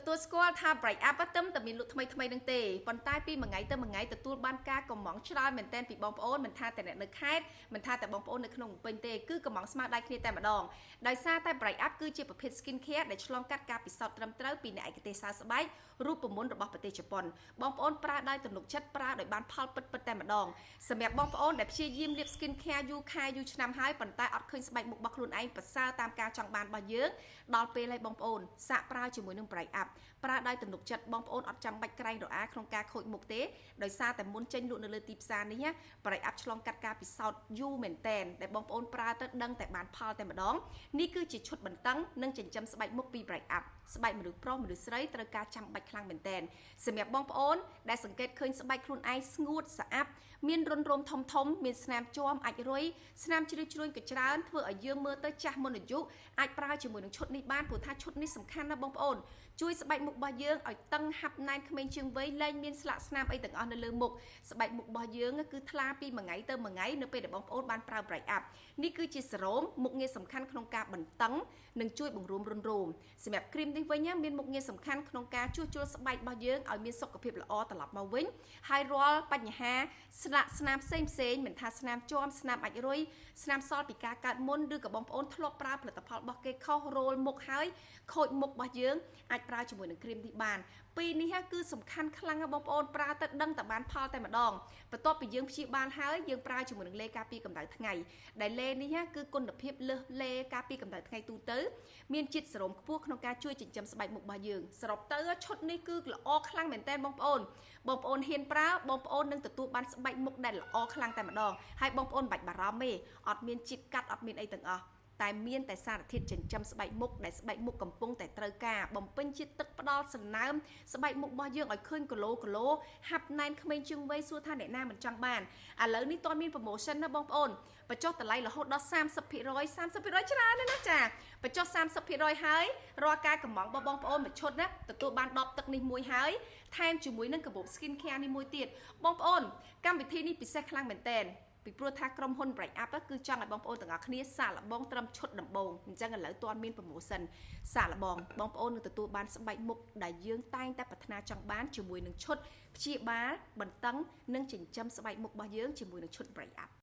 ទទួលស្គាល់ថា break up តែមានលុតថ្មីនឹងទេប៉ុន្តែពីមួយថ្ងៃទៅមួយថ្ងៃទទួលបានការកំងច្រើនមែនទែនពីបងប្អូនមិនថាតែអ្នកនៅខេត្តមិនថាតែបងប្អូននៅក្នុងភ្នំពេញទេគឺកំងស្មារតីគ្នាតែម្ដងដោយសារតែ break up គឺជាប្រភេទ skin care ដែលឆ្លងកាត់ការពិសោធន៍ត្រឹមត្រូវពីអ្នកឯកទេសសើស្បែករូបមន្តរបស់ប្រទេសជប៉ុនបងប្អូនប្រើដោយទំនុកចិត្តប្រើដោយបានផលពិតតែម្ដងសម្រាប់បងប្អូនដែលព្យាយាមលាប skin care យូរខែយូរឆ្នាំហើយប៉ុន្តែអត់ឃើញស្បែកមុខរបស់ខ្លួនឯងប្រសើរតាមការចង់បានរបស់យើងដល់ពេលហើយបងប្អូនសាកប្រើជាមួយនឹង break up ប្រើដោយទំនុកចិត្តបងប្អូនអត់ចាំបាច់ក្រែងរអាក្នុងការខូចមុខទេដោយសារតែមុនចេញលក់នៅលើទីផ្សារនេះណាប្រៃអាប់ឆ្លងកាត់ការពិសោធន៍យូរមែនតែនដែលបងប្អូនប្រើទៅដឹងតែបានផលតែម្ដងនេះគឺជាឈុតបន្តឹងនិងចិញ្ចឹមស្បែកមុខពីប្រៃអាប់ស្បែកមនុស្សប្រុសមនុស្សស្រីត្រូវការចាំបាច់ខ្លាំងមែនតែនសម្រាប់បងប្អូនដែលសង្កេតឃើញស្បែកខ្លួនឯងស្ងួតស្អាប់មានរុនរោមធំមានស្នាមជាំអាចរុយស្នាមជ្រឿជ្រួញក៏ច្រើនធ្វើឲ្យយើងមើលទៅចាស់មុនអាយុអាចប្រើជាមួយនឹងឈុតនេះបានព្រោះថាឈុតនេះសំខាន់ណាស់បងប្អូនជួយស្បែកមុខរបស់យើងឲ្យតឹងហាប់ណែនក្មេងជាងវ័យលែងមានស្លាកស្នាមអីទាំងអស់នៅលើមុខស្បែកមុខរបស់យើងគឺថ្លាពីមួយថ្ងៃទៅមួយថ្ងៃនៅពេលដែលបងប្អូនបានប្រើ break up នេះគឺជាសេរ៉ូមមុខងារសំខាន់ក្នុងការបន្តឹងនិងជួយបង្រួមរុនរោមសម្រាប់គ្រីមនេះវិញមានមុខងារសំខាន់ក្នុងការជួសជុលស្បែករបស់យើងឲ្យមានសុខភាពល្អត្រឡប់មកវិញហើយរាល់បញ្ហាស្លាកស្នាមផ្សេងមិនថាស្នាមជាំស្នាមអាចរុយស្នាមសល់ពីការកើតមុនឬក៏បងប្អូនធ្លាប់ប្រើផលិតផលរបស់គេខុសរោលមុខហើយខូចមុខរបស់យើងអាចប្រើជាមួយនឹងគ្រីមនេះបានពីរនេះគឺសំខាន់ខ្លាំងណាស់បងប្អូនប្រើទៅដឹងតែបានផលតែម្ដងបន្ទាប់ពីយើងព្យាបាលហើយយើងប្រើជាមួយនឹងលេការពារកម្ដៅថ្ងៃដែលលេនេះគឺគុណភាពលើសលេការពារកម្ដៅថ្ងៃទូទៅមានជាតិសេរ៉ូមខ្ពស់ក្នុងការជួយចិញ្ចឹមស្បែកមុខរបស់យើងសរុបទៅឈុតនេះគឺល្អខ្លាំងមែនទែនបងប្អូនហ៊ានប្រើបងប្អូននឹងទទួលបានស្បែកមុខដែលល្អខ្លាំងតែម្ដងហើយបងប្អូនមិនបាច់បារម្ភទេអត់មានជាតិកាត់អត់មានអីទាំងអស់តែមានតែសារធាតុចិញ្ចឹមស្បែកមុខដែលស្បែកមុខកំពុងតែត្រូវការបំពេញជាតិទឹកផ្ដល់សំណើមស្បែកមុខរបស់យើងឲ្យឃើញគីឡូហាប់ណែនក្មេងជាងវ័យសួរថាអ្នកណាមិនចង់បានឥឡូវនេះតើមាន promotion ណាបងប្អូនបញ្ចុះតម្លៃរហូតដល់ 30% ច្រើនណាស់ចាបញ្ចុះ 30% ហើយរាល់ការកំងរបស់បងប្អូនមួយឈុតណាទទួលបាន10ទឹកនេះមួយហើយថែមជាមួយនឹងកាបូប skin care នេះមួយទៀតបងប្អូនកម្មវិធីនេះពិសេសខ្លាំងមែនតើពីព្រោះថាក្រុមហ៊ុន break up គឺចង់ឲ្យបងប្អូនទាំងអស់គ្នាសាកល្បងត្រឹមឈុតដំបូងអញ្ចឹងឥឡូវតន់មាន promotion សាកល្បងបងប្អូននឹងទទួលបានស្បែកមុខដែលយើងតែងតែប្រាថ្នាចង់បានជាមួយនឹងឈុតព្យាបាលបន្តឹងនិងចិញ្ចឹមស្បែកមុខរបស់យើងជាមួយនឹងឈុត break up